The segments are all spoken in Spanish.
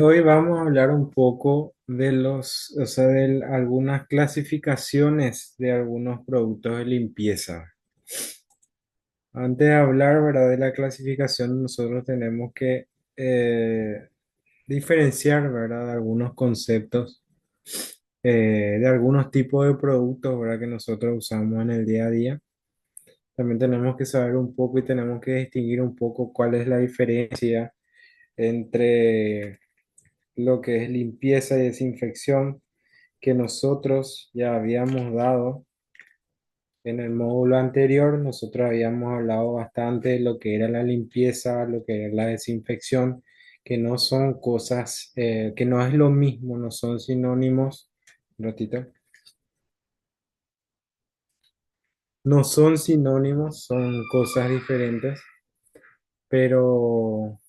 Hoy vamos a hablar un poco de de algunas clasificaciones de algunos productos de limpieza. Antes de hablar, ¿verdad?, de la clasificación, nosotros tenemos que eh, diferenciar, ¿verdad?, algunos conceptos de algunos tipos de productos, ¿verdad?, que nosotros usamos en el día a día. También tenemos que saber un poco y tenemos que distinguir un poco cuál es la diferencia entre lo que es limpieza y desinfección que nosotros ya habíamos dado en el módulo anterior. Nosotros habíamos hablado bastante de lo que era la limpieza, lo que era la desinfección, que no son cosas, que no es lo mismo, no son sinónimos. Un ratito. No son sinónimos, son cosas diferentes, pero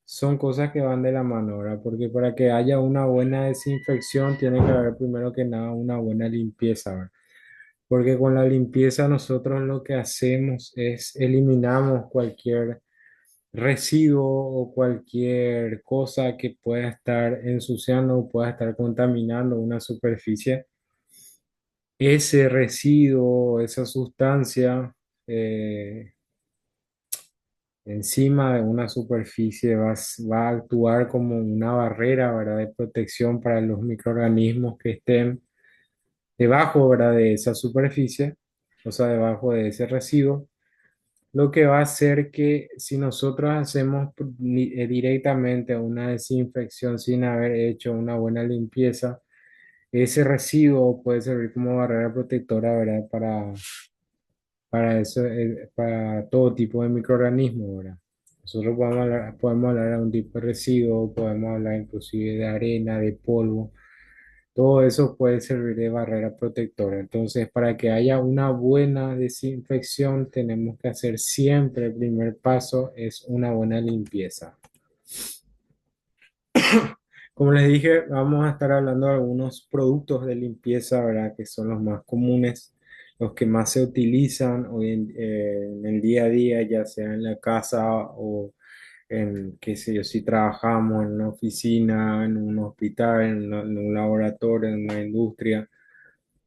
son cosas que van de la mano, ¿verdad? Porque para que haya una buena desinfección tiene que haber primero que nada una buena limpieza, ¿verdad? Porque con la limpieza nosotros lo que hacemos es eliminamos cualquier residuo o cualquier cosa que pueda estar ensuciando o pueda estar contaminando una superficie. Ese residuo, esa sustancia eh, encima de una superficie va a actuar como una barrera, ¿verdad?, de protección para los microorganismos que estén debajo, ¿verdad?, de esa superficie, o sea, debajo de ese residuo. Lo que va a hacer que si nosotros hacemos directamente una desinfección sin haber hecho una buena limpieza, ese residuo puede servir como barrera protectora, ¿verdad? Para eso, para todo tipo de microorganismos, ¿verdad? Nosotros podemos hablar de un tipo de residuo, podemos hablar inclusive de arena, de polvo. Todo eso puede servir de barrera protectora. Entonces, para que haya una buena desinfección, tenemos que hacer siempre, el primer paso es una buena limpieza. Como les dije, vamos a estar hablando de algunos productos de limpieza, ¿verdad?, que son los más comunes, los que más se utilizan hoy en el día a día, ya sea en la casa o en, qué sé yo, si trabajamos en una oficina, en un hospital, en un laboratorio, en una industria.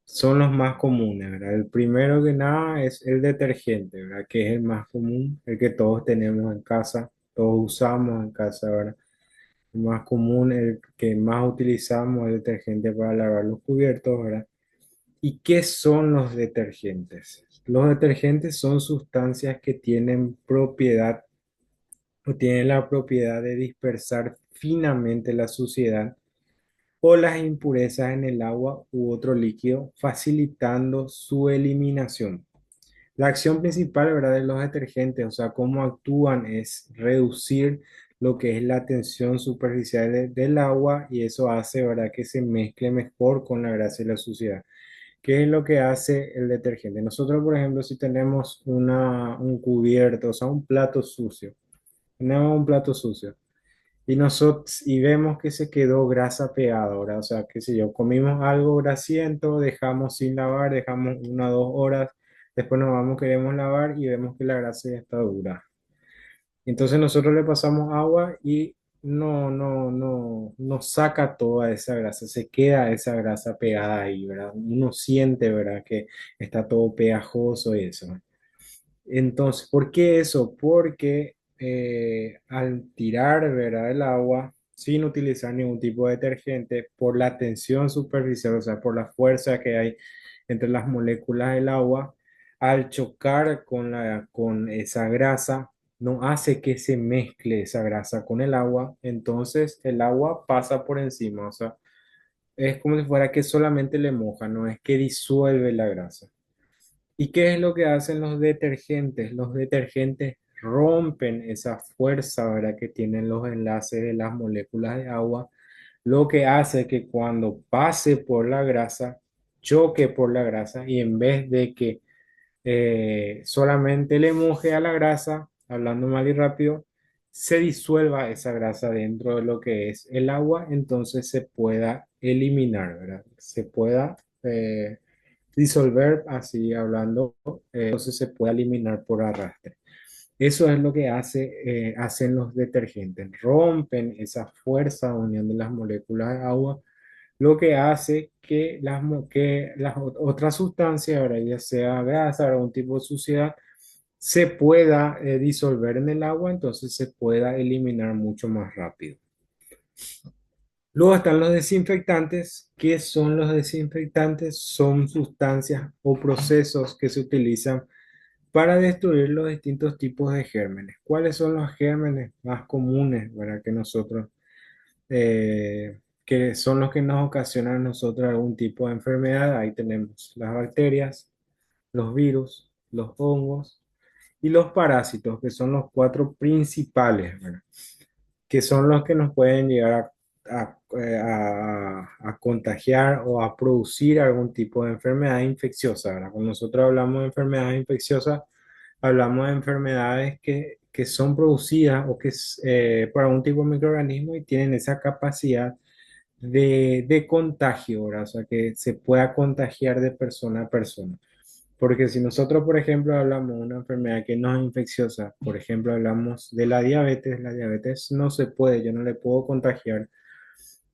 Son los más comunes, ¿verdad? El primero que nada es el detergente, ¿verdad? Que es el más común, el que todos tenemos en casa, todos usamos en casa, ¿verdad? El más común, el que más utilizamos es el detergente para lavar los cubiertos, ¿verdad? ¿Y qué son los detergentes? Los detergentes son sustancias que tienen propiedad o tienen la propiedad de dispersar finamente la suciedad o las impurezas en el agua u otro líquido, facilitando su eliminación. La acción principal, ¿verdad?, de los detergentes, o sea, cómo actúan es reducir lo que es la tensión superficial del agua y eso hace, ¿verdad?, que se mezcle mejor con la grasa y la suciedad. ¿Qué es lo que hace el detergente? Nosotros, por ejemplo, si tenemos un cubierto, o sea, un plato sucio, tenemos un plato sucio y vemos que se quedó grasa pegada, ¿verdad? O sea, qué sé yo, comimos algo grasiento, dejamos sin lavar, dejamos 1 o 2 horas, después nos vamos, queremos lavar y vemos que la grasa ya está dura. Entonces nosotros le pasamos agua y no saca toda esa grasa, se queda esa grasa pegada ahí, ¿verdad? Uno siente, ¿verdad?, que está todo pegajoso y eso. Entonces, ¿por qué eso? Porque al tirar, ¿verdad?, el agua sin utilizar ningún tipo de detergente, por la tensión superficial, o sea, por la fuerza que hay entre las moléculas del agua, al chocar con esa grasa, no hace que se mezcle esa grasa con el agua, entonces el agua pasa por encima, o sea, es como si fuera que solamente le moja, no es que disuelve la grasa. ¿Y qué es lo que hacen los detergentes? Los detergentes rompen esa fuerza, ¿verdad?, que tienen los enlaces de las moléculas de agua, lo que hace que cuando pase por la grasa, choque por la grasa y en vez de que solamente le moje a la grasa, hablando mal y rápido, se disuelva esa grasa dentro de lo que es el agua, entonces se pueda eliminar, ¿verdad? Se pueda disolver, así hablando, entonces se puede eliminar por arrastre. Eso es lo que hacen los detergentes, rompen esa fuerza de unión de las moléculas de agua, lo que hace que otras sustancias, ahora ya sea grasa o algún tipo de suciedad, se pueda disolver en el agua, entonces se pueda eliminar mucho más rápido. Luego están los desinfectantes. ¿Qué son los desinfectantes? Son sustancias o procesos que se utilizan para destruir los distintos tipos de gérmenes. ¿Cuáles son los gérmenes más comunes, ¿verdad? Que nosotros, que son los que nos ocasionan a nosotros algún tipo de enfermedad? Ahí tenemos las bacterias, los virus, los hongos y los parásitos, que son los cuatro principales, ¿verdad? Que son los que nos pueden llegar a contagiar o a producir algún tipo de enfermedad infecciosa, ¿verdad? Cuando nosotros hablamos de enfermedades infecciosas, hablamos de enfermedades que son producidas o que es por algún tipo de microorganismo y tienen esa capacidad de contagio, ¿verdad? O sea, que se pueda contagiar de persona a persona. Porque si nosotros, por ejemplo, hablamos de una enfermedad que no es infecciosa, por ejemplo, hablamos de la diabetes no se puede, yo no le puedo contagiar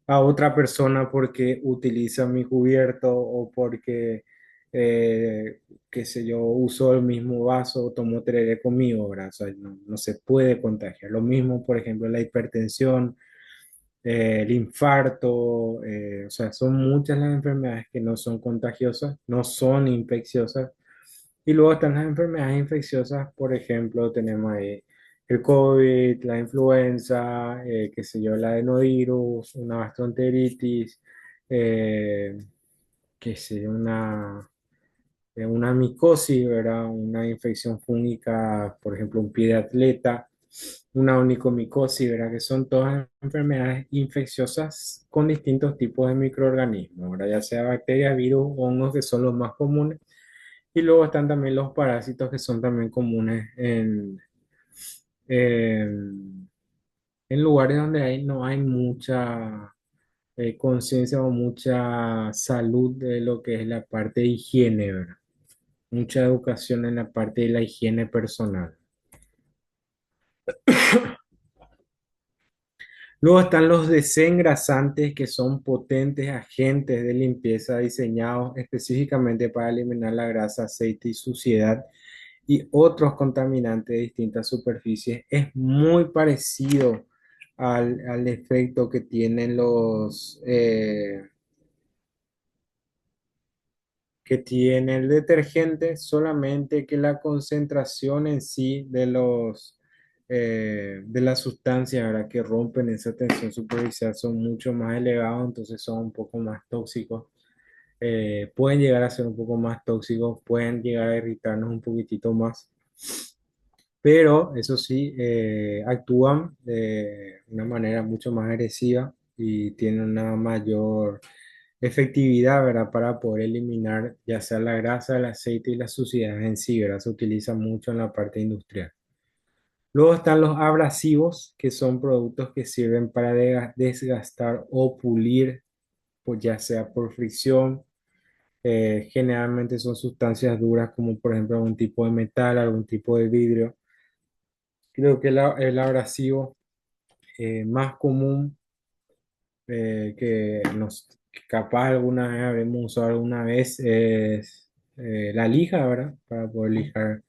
a otra persona porque utiliza mi cubierto o porque, qué sé yo, uso el mismo vaso o tomo tereré conmigo, ¿verdad? O sea, no se puede contagiar. Lo mismo, por ejemplo, la hipertensión, el infarto, o sea, son muchas las enfermedades que no son contagiosas, no son infecciosas y luego están las enfermedades infecciosas, por ejemplo, tenemos ahí el COVID, la influenza, qué sé yo, el adenovirus, una gastroenteritis, eh, qué sé yo, una micosis, ¿verdad? Una infección fúngica, por ejemplo, un pie de atleta, una onicomicosis, ¿verdad? Que son todas enfermedades infecciosas con distintos tipos de microorganismos, ¿verdad? Ya sea bacterias, virus, hongos, que son los más comunes y luego están también los parásitos que son también comunes en, en lugares donde no hay mucha conciencia o mucha salud de lo que es la parte de higiene, ¿verdad? Mucha educación en la parte de la higiene personal. Luego están los desengrasantes, que son potentes agentes de limpieza diseñados específicamente para eliminar la grasa, aceite y suciedad y otros contaminantes de distintas superficies. Es muy parecido al efecto que tienen que tiene el detergente, solamente que la concentración en sí de las sustancias, ¿verdad? Que rompen esa tensión superficial son mucho más elevados, entonces son un poco más tóxicos. Pueden llegar a ser un poco más tóxicos, pueden llegar a irritarnos un poquitito más, pero eso sí, actúan de una manera mucho más agresiva y tienen una mayor efectividad, ¿verdad? Para poder eliminar ya sea la grasa, el aceite y la suciedad en sí, ¿verdad? Se utiliza mucho en la parte industrial. Luego están los abrasivos, que son productos que sirven para desgastar o pulir, pues ya sea por fricción. Generalmente son sustancias duras como por ejemplo algún tipo de metal, algún tipo de vidrio. Creo que el abrasivo más común que capaz alguna vez habremos usado alguna vez es la lija, ¿verdad? Para poder lijar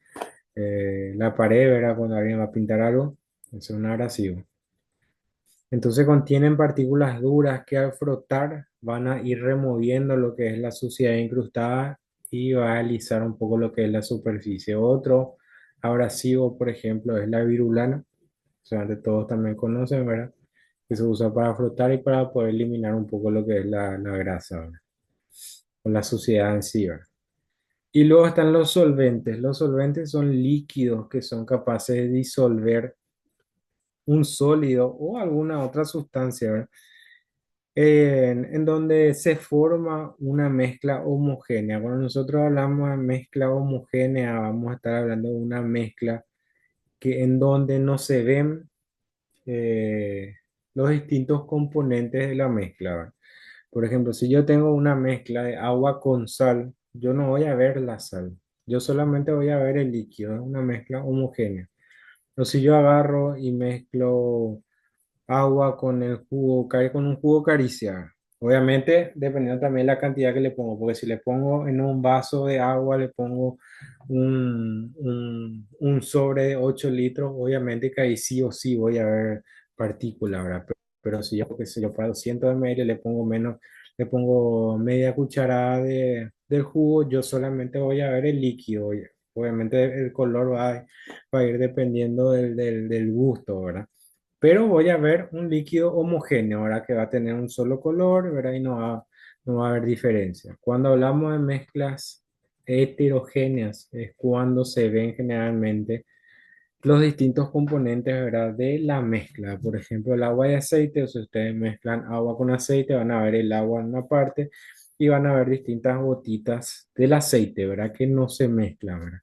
la pared, ¿verdad? Cuando alguien va a pintar algo, es un abrasivo. Entonces contienen partículas duras que al frotar van a ir removiendo lo que es la suciedad incrustada y va a alisar un poco lo que es la superficie. Otro abrasivo, por ejemplo, es la virulana, o sea, de todos también conocen, ¿verdad? Que se usa para frotar y para poder eliminar un poco lo que es la grasa, ¿verdad? O la suciedad en sí, ¿verdad? Y luego están los solventes. Los solventes son líquidos que son capaces de disolver un sólido o alguna otra sustancia, ¿verdad? En donde se forma una mezcla homogénea. Cuando nosotros hablamos de mezcla homogénea, vamos a estar hablando de una mezcla que en donde no se ven eh, los distintos componentes de la mezcla, ¿verdad? Por ejemplo, si yo tengo una mezcla de agua con sal, yo no voy a ver la sal, yo solamente voy a ver el líquido, es una mezcla homogénea. O si yo agarro y mezclo agua con el jugo, con un jugo caricia. Obviamente, dependiendo también la cantidad que le pongo, porque si le pongo en un vaso de agua, le pongo un sobre de 8 litros, obviamente que ahí sí o sí voy a ver partículas, ¿verdad? Pero si yo, qué sé yo, para 200 ml le pongo menos, le pongo media cucharada del jugo, yo solamente voy a ver el líquido. Obviamente el color va a ir dependiendo del gusto, ¿verdad? Pero voy a ver un líquido homogéneo, ahora que va a tener un solo color, ¿verdad? Y no va a haber diferencia. Cuando hablamos de mezclas heterogéneas, es cuando se ven generalmente los distintos componentes, ¿verdad? De la mezcla. Por ejemplo, el agua y aceite, o si ustedes mezclan agua con aceite, van a ver el agua en una parte y van a ver distintas gotitas del aceite, ¿verdad? Que no se mezclan, ¿verdad?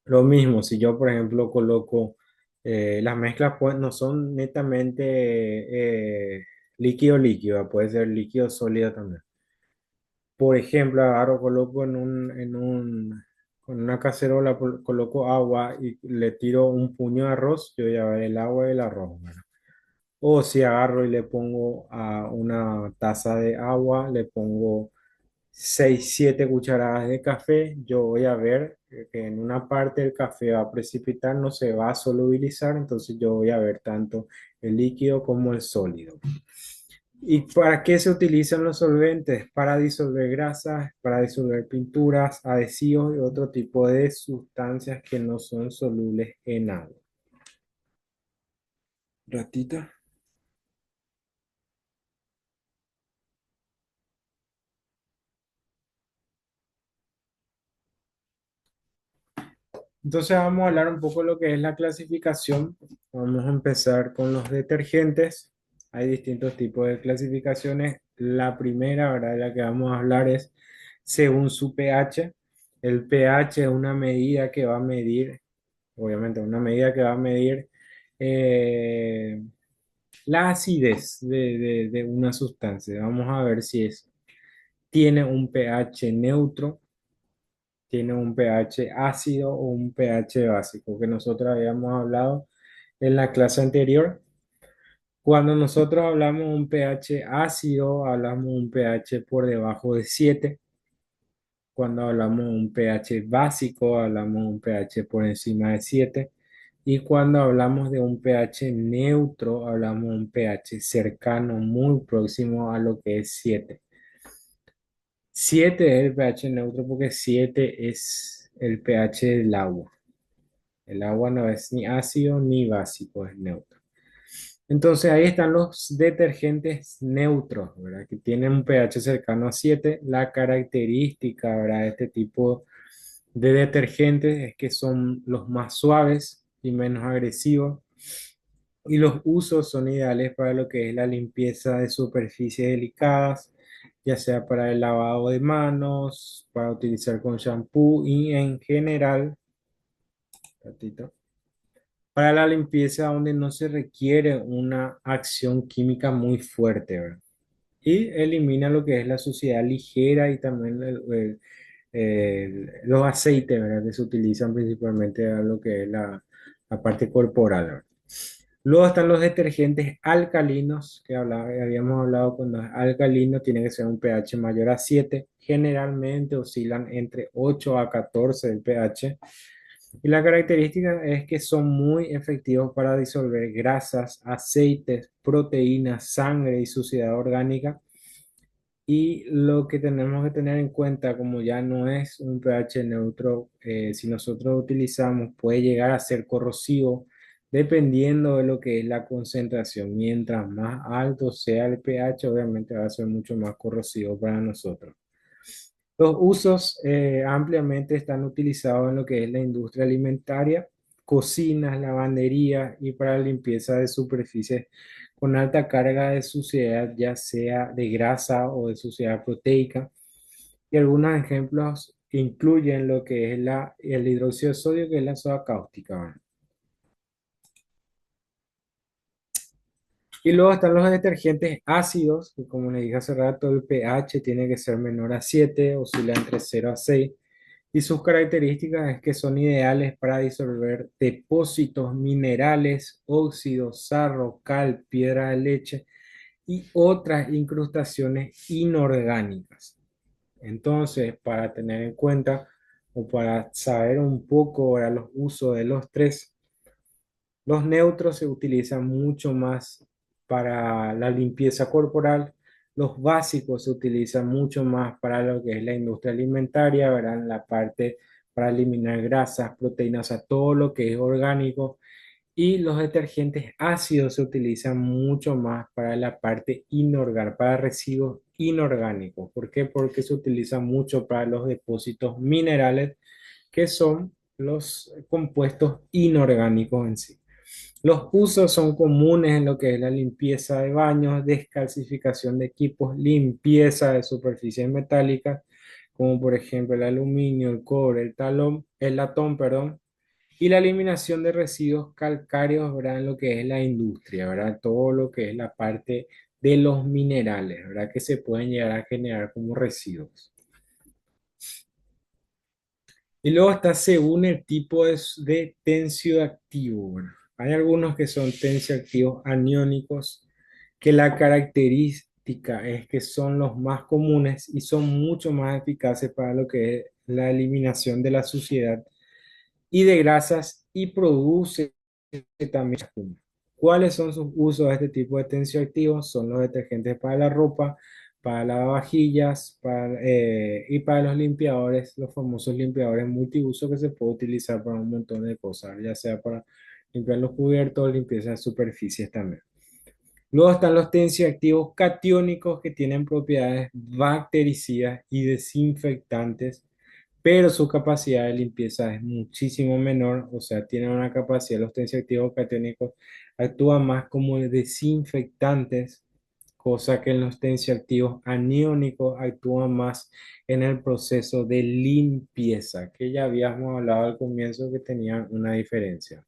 Lo mismo, si yo, por ejemplo, coloco las mezclas, pues no son netamente líquido-líquido, puede ser líquido sólido también. Por ejemplo, agarro, coloco con una cacerola, coloco agua y le tiro un puño de arroz, yo voy a ver el agua y el arroz, ¿verdad? O si agarro y le pongo a una taza de agua, le pongo 6 7 cucharadas de café, yo voy a ver que en una parte el café va a precipitar, no se va a solubilizar, entonces yo voy a ver tanto el líquido como el sólido. ¿Y para qué se utilizan los solventes? Para disolver grasas, para disolver pinturas, adhesivos y otro tipo de sustancias que no son solubles en agua. Ratita. Entonces vamos a hablar un poco de lo que es la clasificación. Vamos a empezar con los detergentes. Hay distintos tipos de clasificaciones. La primera, ¿verdad? De la que vamos a hablar es según su pH. El pH es una medida que va a medir, obviamente, una medida que va a medir eh, la acidez de una sustancia. Vamos a ver si tiene un pH neutro, tiene un pH ácido o un pH básico, que nosotros habíamos hablado en la clase anterior. Cuando nosotros hablamos de un pH ácido, hablamos de un pH por debajo de 7. Cuando hablamos de un pH básico, hablamos de un pH por encima de 7. Y cuando hablamos de un pH neutro, hablamos de un pH cercano, muy próximo a lo que es 7. 7 es el pH neutro porque 7 es el pH del agua. El agua no es ni ácido ni básico, es neutro. Entonces ahí están los detergentes neutros, ¿verdad? Que tienen un pH cercano a 7. La característica, ¿verdad? De este tipo de detergentes es que son los más suaves y menos agresivos. Y los usos son ideales para lo que es la limpieza de superficies delicadas, ya sea para el lavado de manos, para utilizar con shampoo y en general, ratito, para la limpieza donde no se requiere una acción química muy fuerte, ¿verdad? Y elimina lo que es la suciedad ligera y también los aceites, ¿verdad? Que se utilizan principalmente a lo que es la parte corporal, ¿verdad? Luego están los detergentes alcalinos, que habíamos hablado con los alcalinos, tiene que ser un pH mayor a 7, generalmente oscilan entre 8 a 14 el pH. Y la característica es que son muy efectivos para disolver grasas, aceites, proteínas, sangre y suciedad orgánica. Y lo que tenemos que tener en cuenta, como ya no es un pH neutro, si nosotros utilizamos, puede llegar a ser corrosivo dependiendo de lo que es la concentración. Mientras más alto sea el pH, obviamente va a ser mucho más corrosivo para nosotros. Los usos ampliamente están utilizados en lo que es la industria alimentaria, cocinas, lavandería y para la limpieza de superficies con alta carga de suciedad, ya sea de grasa o de suciedad proteica. Y algunos ejemplos incluyen lo que es el hidróxido de sodio, que es la soda cáustica, ¿verdad? Y luego están los detergentes ácidos, que como les dije hace rato, el pH tiene que ser menor a 7, oscila entre 0 a 6. y sus características es que son ideales para disolver depósitos minerales, óxidos, sarro, cal, piedra de leche y otras incrustaciones inorgánicas. Entonces, para tener en cuenta o para saber un poco ahora los usos de los tres, los neutros se utilizan mucho más para la limpieza corporal. Los básicos se utilizan mucho más para lo que es la industria alimentaria, ¿verdad? La parte para eliminar grasas, proteínas, o sea, todo lo que es orgánico. Y los detergentes ácidos se utilizan mucho más para la parte inorgánica, para residuos inorgánicos. ¿Por qué? Porque se utiliza mucho para los depósitos minerales, que son los compuestos inorgánicos en sí. Los usos son comunes en lo que es la limpieza de baños, descalcificación de equipos, limpieza de superficies metálicas, como por ejemplo el aluminio, el cobre, el latón, perdón, y la eliminación de residuos calcáreos, ¿verdad? En lo que es la industria, ¿verdad? Todo lo que es la parte de los minerales, ¿verdad? Que se pueden llegar a generar como residuos. Y luego está según el tipo de tensioactivo, ¿verdad? Hay algunos que son tensioactivos aniónicos, que la característica es que son los más comunes y son mucho más eficaces para lo que es la eliminación de la suciedad y de grasas y produce también espuma. ¿Cuáles son sus usos de este tipo de tensioactivos? Son los detergentes para la ropa, para lavavajillas y para los limpiadores, los famosos limpiadores multiuso que se puede utilizar para un montón de cosas, ya sea para limpiar los cubiertos, limpieza de superficies también. Luego están los tensioactivos catiónicos que tienen propiedades bactericidas y desinfectantes, pero su capacidad de limpieza es muchísimo menor, o sea, tienen una capacidad, los tensioactivos catiónicos actúan más como desinfectantes, cosa que en los tensioactivos aniónicos actúan más en el proceso de limpieza, que ya habíamos hablado al comienzo que tenían una diferencia.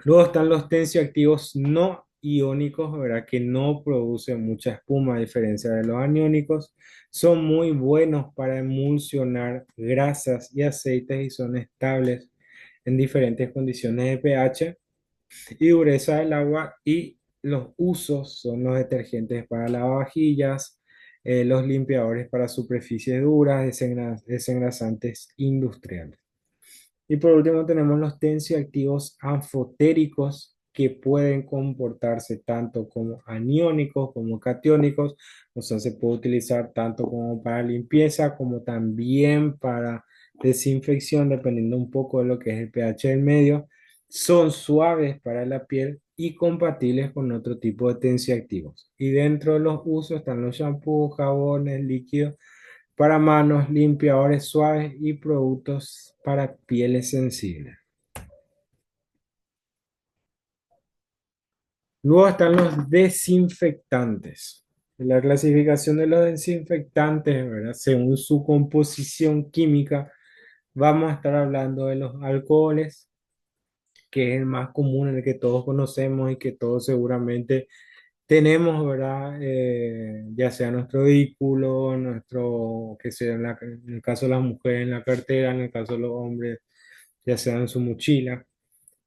Luego están los tensioactivos no iónicos, ¿verdad? Que no producen mucha espuma a diferencia de los aniónicos. Son muy buenos para emulsionar grasas y aceites y son estables en diferentes condiciones de pH y dureza del agua. Y los usos son los detergentes para lavavajillas, los limpiadores para superficies duras, desengrasantes industriales. Y por último tenemos los tensioactivos anfotéricos que pueden comportarse tanto como aniónicos como catiónicos, o sea, se puede utilizar tanto como para limpieza como también para desinfección, dependiendo un poco de lo que es el pH del medio. Son suaves para la piel y compatibles con otro tipo de tensioactivos. Y dentro de los usos están los shampoos, jabones, líquidos para manos, limpiadores suaves y productos para pieles sensibles. Luego están los desinfectantes. La clasificación de los desinfectantes, ¿verdad? Según su composición química, vamos a estar hablando de los alcoholes, que es el más común, el que todos conocemos y que todos seguramente tenemos, ¿verdad? Ya sea nuestro vehículo, que sea en el caso de las mujeres en la cartera, en el caso de los hombres ya sea en su mochila,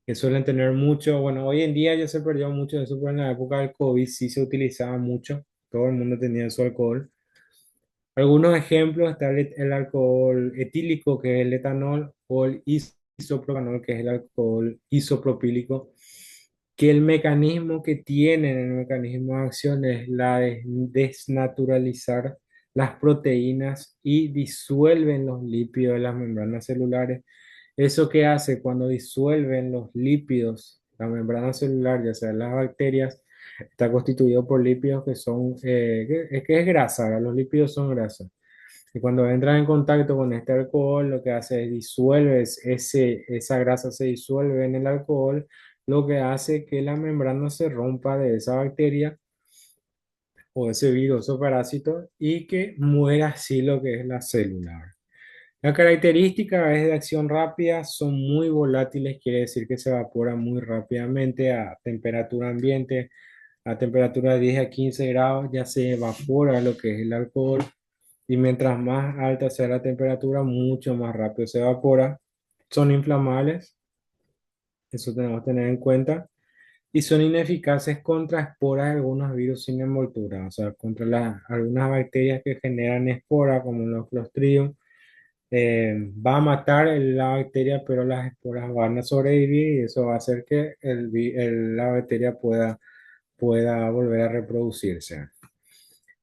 que suelen tener mucho, bueno, hoy en día ya se perdió mucho de eso, pero en la época del COVID sí se utilizaba mucho, todo el mundo tenía su alcohol. Algunos ejemplos, está el alcohol etílico, que es el etanol, o el isopropanol, que es el alcohol isopropílico, que el mecanismo que tienen, el mecanismo de acción es la de desnaturalizar las proteínas y disuelven los lípidos de las membranas celulares. ¿Eso qué hace? Cuando disuelven los lípidos, la membrana celular, ya sea las bacterias, está constituido por lípidos que son, que es grasa, ¿verdad? Los lípidos son grasa. Y cuando entran en contacto con este alcohol, lo que hace es esa grasa se disuelve en el alcohol, lo que hace que la membrana se rompa de esa bacteria o ese virus o parásito y que muera así lo que es la célula. La característica es de acción rápida, son muy volátiles, quiere decir que se evaporan muy rápidamente a temperatura ambiente, a temperatura de 10 a 15 grados, ya se evapora lo que es el alcohol y mientras más alta sea la temperatura, mucho más rápido se evapora. Son inflamables, eso tenemos que tener en cuenta, y son ineficaces contra esporas de algunos virus sin envoltura, o sea, contra algunas bacterias que generan esporas, como los Clostridium. Va a matar la bacteria, pero las esporas van a sobrevivir y eso va a hacer que la bacteria pueda volver a reproducirse.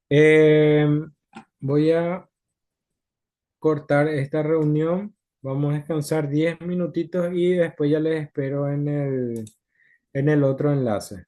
Eh, Voy a cortar esta reunión. Vamos a descansar 10 minutitos y después ya les espero en el otro enlace.